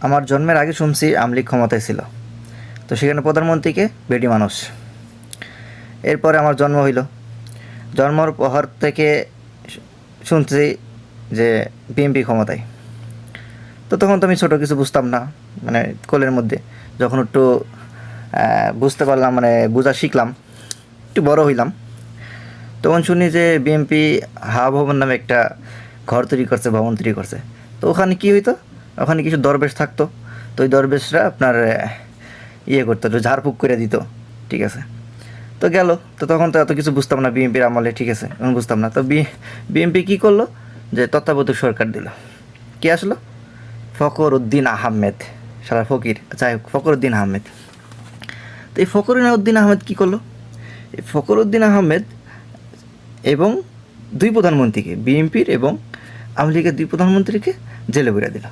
আমার জন্মের আগে শুনছি আওয়ামী লীগ ক্ষমতায় ছিল, তো সেখানে প্রধানমন্ত্রীকে বেডি মানুষ। এরপরে আমার জন্ম হইল, জন্মর পর থেকে শুনছি যে বিএনপি ক্ষমতায়। তো তখন তো আমি ছোটো, কিছু বুঝতাম না, মানে কোলের মধ্যে যখন একটু বুঝতে পারলাম, মানে বোঝা শিখলাম, একটু বড় হইলাম, তখন শুনি যে বিএনপি হাওয়া ভবন নামে একটা ঘর তৈরি করছে, ভবন তৈরি করছে। তো ওখানে কী হইতো, ওখানে কিছু দরবেশ থাকতো, তো ওই দরবেশরা আপনার ইয়ে করতো, একটু ঝাড়ফুঁক করে দিত, ঠিক আছে। তো গেল, তো তখন তো এত কিছু বুঝতাম না বিএনপির আমলে, ঠিক আছে, এখন বুঝতাম না। তো বিএনপি কী করলো, যে তত্ত্বাবধায়ক সরকার দিল। কে আসলো? ফখর উদ্দিন আহমেদ, সারা ফকির, যাই হোক, ফখর উদ্দিন আহমেদ। তো এই ফখর উদ্দিন আহমেদ কী করলো, এই ফখর উদ্দিন আহমেদ এবং দুই প্রধানমন্ত্রীকে, বিএনপির এবং আওয়ামী লীগের দুই প্রধানমন্ত্রীকে জেলে পুরে দিল।